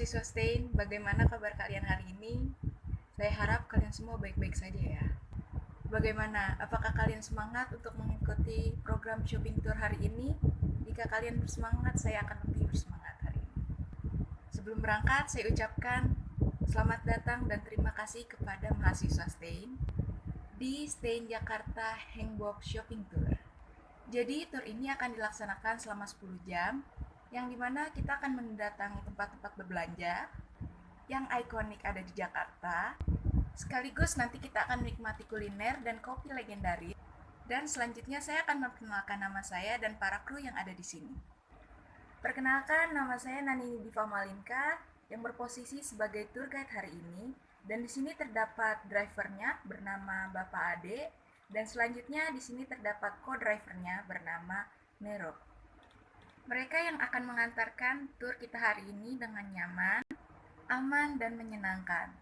mahasiswa STAIN, bagaimana kabar kalian hari ini? Saya harap kalian semua baik-baik saja ya. Bagaimana? Apakah kalian semangat untuk mengikuti program shopping tour hari ini? Jika kalian bersemangat, saya akan lebih bersemangat hari ini. Sebelum berangkat, saya ucapkan selamat datang dan terima kasih kepada mahasiswa STAIN di STAIN Jakarta Hanbok Shopping Tour. Jadi tour ini akan dilaksanakan selama 10 jam, yang dimana kita akan mendatangi tempat-tempat berbelanja yang ikonik ada di Jakarta. Sekaligus nanti kita akan menikmati kuliner dan kopi legendaris. Dan selanjutnya saya akan memperkenalkan nama saya dan para kru yang ada di sini. Perkenalkan, nama saya Nani Diva Malinka yang berposisi sebagai tour guide hari ini. Dan di sini terdapat drivernya bernama Bapak Ade, dan selanjutnya di sini terdapat co-drivernya bernama Nero. Mereka yang akan mengantarkan tur kita hari ini dengan nyaman, aman, dan menyenangkan.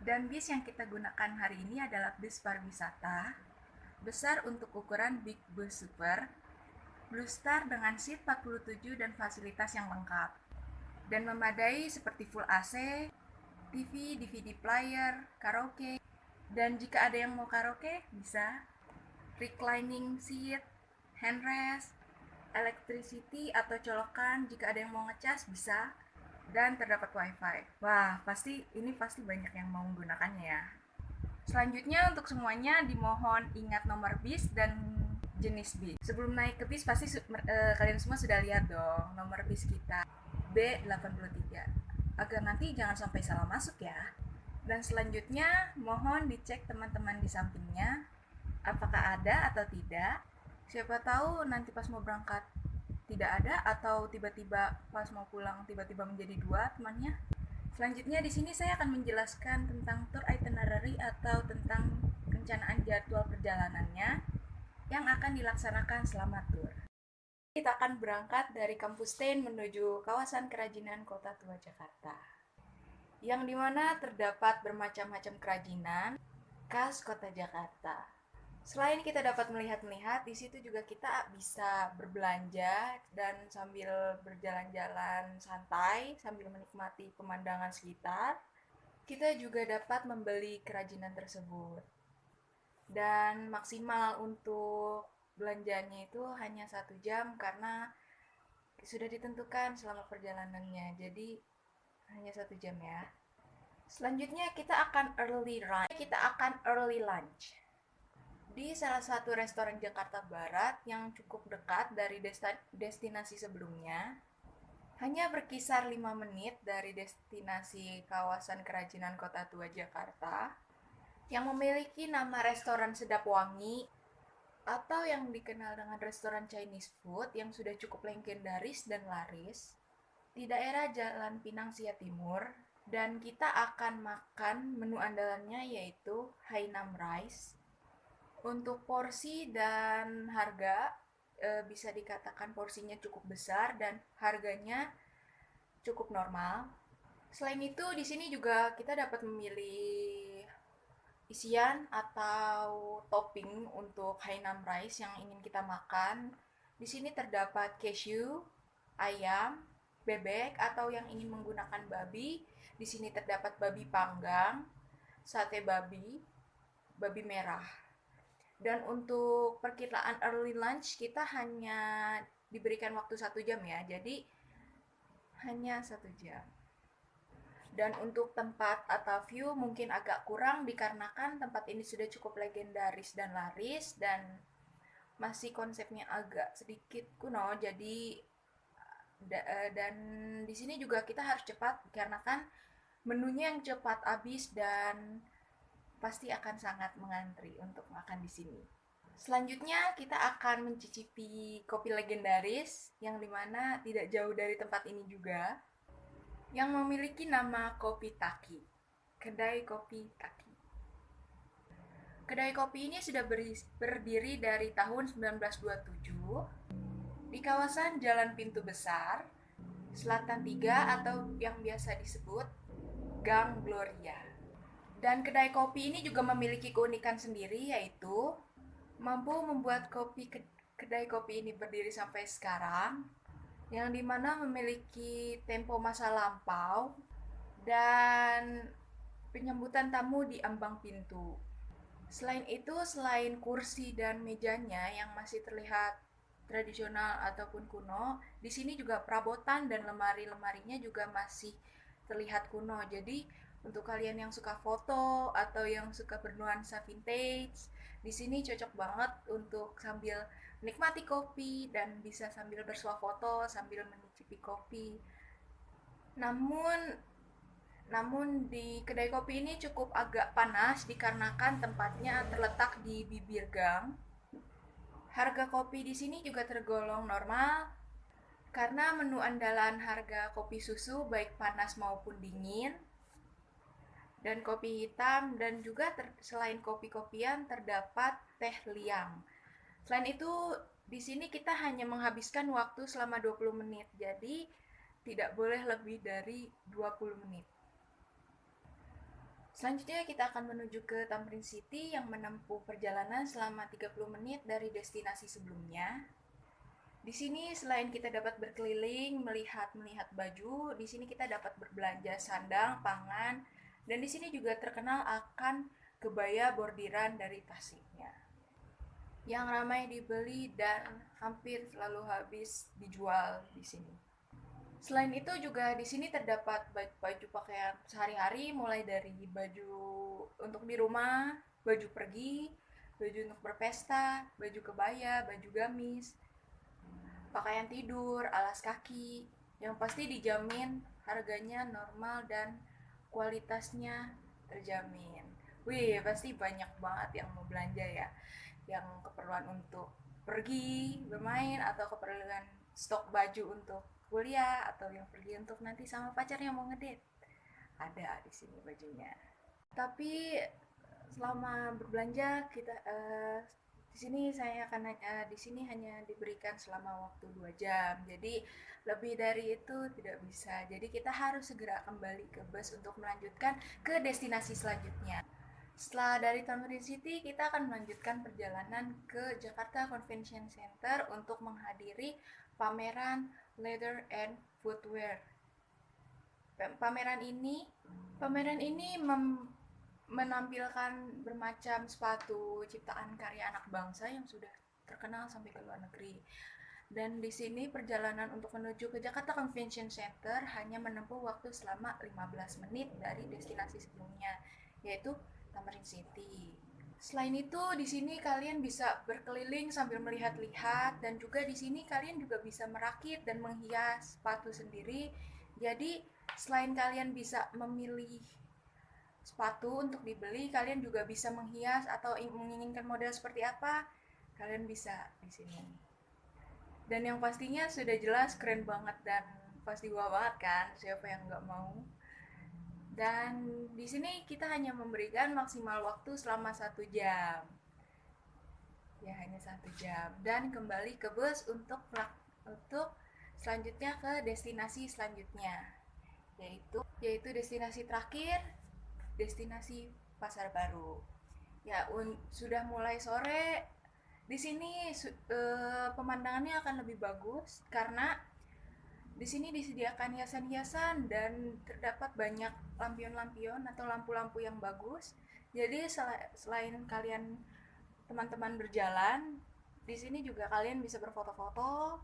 Dan bis yang kita gunakan hari ini adalah bis pariwisata, besar untuk ukuran Big Bus Super, Blue Star dengan seat 47 dan fasilitas yang lengkap, dan memadai seperti full AC, TV, DVD player, karaoke, dan jika ada yang mau karaoke, bisa reclining seat, handrest, electricity atau colokan jika ada yang mau ngecas bisa, dan terdapat wifi. Wah, ini pasti banyak yang mau menggunakannya ya. Selanjutnya untuk semuanya dimohon ingat nomor bis dan jenis bis. Sebelum naik ke bis pasti kalian semua sudah lihat dong nomor bis kita B83, agar nanti jangan sampai salah masuk ya. Dan selanjutnya mohon dicek teman-teman di sampingnya apakah ada atau tidak. Siapa tahu nanti pas mau berangkat tidak ada, atau tiba-tiba pas mau pulang tiba-tiba menjadi 2 temannya. Selanjutnya di sini saya akan menjelaskan tentang tour itinerary atau tentang perencanaan jadwal perjalanannya yang akan dilaksanakan selama tour. Kita akan berangkat dari kampus STAIN menuju kawasan kerajinan Kota Tua Jakarta, yang dimana terdapat bermacam-macam kerajinan khas Kota Jakarta. Selain kita dapat melihat-lihat, di situ juga kita bisa berbelanja dan sambil berjalan-jalan santai, sambil menikmati pemandangan sekitar. Kita juga dapat membeli kerajinan tersebut. Dan maksimal untuk belanjanya itu hanya 1 jam karena sudah ditentukan selama perjalanannya. Jadi hanya 1 jam ya. Selanjutnya kita akan early lunch di salah satu restoran Jakarta Barat yang cukup dekat dari destinasi sebelumnya. Hanya berkisar 5 menit dari destinasi kawasan kerajinan Kota Tua Jakarta, yang memiliki nama restoran Sedap Wangi atau yang dikenal dengan restoran Chinese food yang sudah cukup legendaris dan laris di daerah Jalan Pinang Sia Timur. Dan kita akan makan menu andalannya yaitu Hainam Rice. Untuk porsi dan harga bisa dikatakan porsinya cukup besar dan harganya cukup normal. Selain itu di sini juga kita dapat memilih isian atau topping untuk Hainam Rice yang ingin kita makan. Di sini terdapat cashew, ayam, bebek atau yang ingin menggunakan babi. Di sini terdapat babi panggang, sate babi, babi merah. Dan untuk perkiraan early lunch kita hanya diberikan waktu 1 jam ya, jadi hanya 1 jam. Dan untuk tempat atau view mungkin agak kurang dikarenakan tempat ini sudah cukup legendaris dan laris dan masih konsepnya agak sedikit kuno. Jadi dan di sini juga kita harus cepat dikarenakan menunya yang cepat habis dan pasti akan sangat mengantri untuk makan di sini. Selanjutnya kita akan mencicipi kopi legendaris yang dimana tidak jauh dari tempat ini juga, yang memiliki nama Kopi Taki, kedai kopi Taki. Kedai kopi ini sudah berdiri dari tahun 1927 di kawasan Jalan Pintu Besar, Selatan 3 atau yang biasa disebut Gang Gloria. Dan kedai kopi ini juga memiliki keunikan sendiri, yaitu mampu membuat kedai kopi ini berdiri sampai sekarang yang dimana memiliki tempo masa lampau dan penyambutan tamu di ambang pintu. Selain itu, selain kursi dan mejanya yang masih terlihat tradisional ataupun kuno, di sini juga perabotan dan lemari-lemarinya juga masih terlihat kuno. Jadi, untuk kalian yang suka foto atau yang suka bernuansa vintage, di sini cocok banget untuk sambil menikmati kopi dan bisa sambil bersuah foto sambil mencicipi kopi. Namun namun di kedai kopi ini cukup agak panas dikarenakan tempatnya terletak di bibir gang. Harga kopi di sini juga tergolong normal karena menu andalan harga kopi susu baik panas maupun dingin dan kopi hitam dan juga selain kopi-kopian terdapat teh liang. Selain itu di sini kita hanya menghabiskan waktu selama 20 menit. Jadi tidak boleh lebih dari 20 menit. Selanjutnya kita akan menuju ke Tamrin City yang menempuh perjalanan selama 30 menit dari destinasi sebelumnya. Di sini selain kita dapat berkeliling, melihat baju, di sini kita dapat berbelanja sandang, pangan, dan di sini juga terkenal akan kebaya bordiran dari Tasiknya yang ramai dibeli dan hampir selalu habis dijual di sini. Selain itu juga di sini terdapat baju pakaian sehari-hari mulai dari baju untuk di rumah, baju pergi, baju untuk berpesta, baju kebaya, baju gamis, pakaian tidur, alas kaki, yang pasti dijamin harganya normal dan kualitasnya terjamin. Wih, pasti banyak banget yang mau belanja ya. Yang keperluan untuk pergi, bermain, atau keperluan stok baju untuk kuliah, atau yang pergi untuk nanti sama pacarnya mau ngedate. Ada di sini bajunya. Tapi selama berbelanja kita di sini saya akan di sini hanya diberikan selama waktu 2 jam. Jadi lebih dari itu tidak bisa. Jadi kita harus segera kembali ke bus untuk melanjutkan ke destinasi selanjutnya. Setelah dari Tamrin City, kita akan melanjutkan perjalanan ke Jakarta Convention Center untuk menghadiri pameran Leather and Footwear. Pameran ini pameran ini menampilkan bermacam sepatu ciptaan karya anak bangsa yang sudah terkenal sampai ke luar negeri. Dan di sini perjalanan untuk menuju ke Jakarta Convention Center hanya menempuh waktu selama 15 menit dari destinasi sebelumnya, yaitu Tamrin City. Selain itu, di sini kalian bisa berkeliling sambil melihat-lihat dan juga di sini kalian juga bisa merakit dan menghias sepatu sendiri. Jadi, selain kalian bisa memilih sepatu untuk dibeli, kalian juga bisa menghias atau menginginkan model seperti apa, kalian bisa di sini. Dan yang pastinya sudah jelas keren banget dan pasti wah banget kan, siapa yang nggak mau. Dan di sini kita hanya memberikan maksimal waktu selama 1 jam. Ya hanya 1 jam dan kembali ke bus untuk selanjutnya ke destinasi selanjutnya, yaitu destinasi terakhir, destinasi Pasar Baru. Ya sudah mulai sore. Di sini pemandangannya akan lebih bagus karena di sini disediakan hiasan-hiasan dan terdapat banyak lampion-lampion atau lampu-lampu yang bagus. Jadi selain kalian teman-teman berjalan, di sini juga kalian bisa berfoto-foto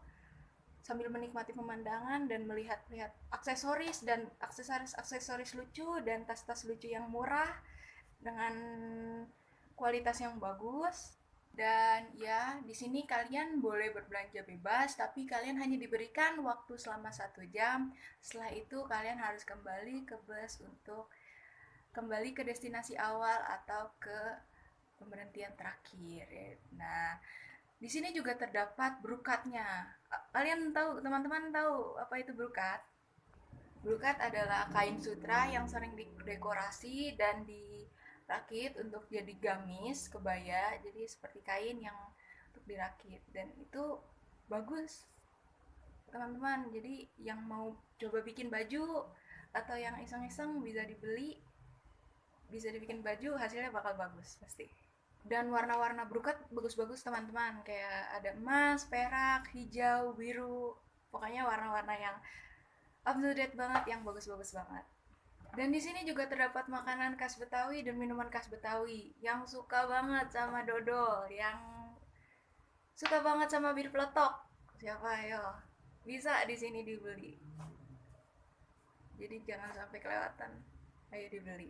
sambil menikmati pemandangan dan melihat-lihat aksesoris dan aksesoris lucu dan tas-tas lucu yang murah dengan kualitas yang bagus. Dan ya, di sini kalian boleh berbelanja bebas, tapi kalian hanya diberikan waktu selama 1 jam. Setelah itu kalian harus kembali ke bus untuk kembali ke destinasi awal atau ke pemberhentian terakhir. Nah, di sini juga terdapat brukatnya. Kalian tahu, teman-teman tahu apa itu brukat? Brukat adalah kain sutra yang sering didekorasi dan dirakit untuk jadi gamis, kebaya, jadi seperti kain yang untuk dirakit dan itu bagus teman-teman. Jadi yang mau coba bikin baju atau yang iseng-iseng bisa dibeli, bisa dibikin baju, hasilnya bakal bagus pasti. Dan warna-warna brokat bagus-bagus teman-teman, kayak ada emas, perak, hijau, biru. Pokoknya warna-warna yang up to date banget, yang bagus-bagus banget. Dan di sini juga terdapat makanan khas Betawi dan minuman khas Betawi. Yang suka banget sama dodol, yang suka banget sama bir peletok. Siapa ayo? Bisa di sini dibeli. Jadi jangan sampai kelewatan. Ayo dibeli.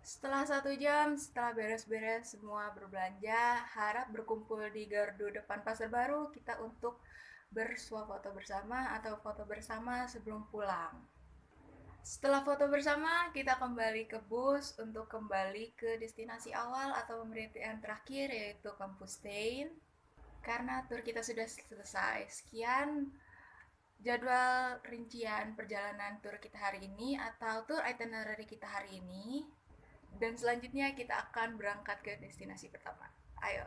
Setelah 1 jam, setelah beres-beres semua berbelanja, harap berkumpul di gardu depan Pasar Baru kita untuk bersuah foto bersama atau foto bersama sebelum pulang. Setelah foto bersama, kita kembali ke bus untuk kembali ke destinasi awal atau pemberhentian terakhir, yaitu Kampus Tain. Karena tur kita sudah selesai. Sekian jadwal rincian perjalanan tur kita hari ini atau tur itinerary kita hari ini. Dan selanjutnya kita akan berangkat ke destinasi pertama. Ayo.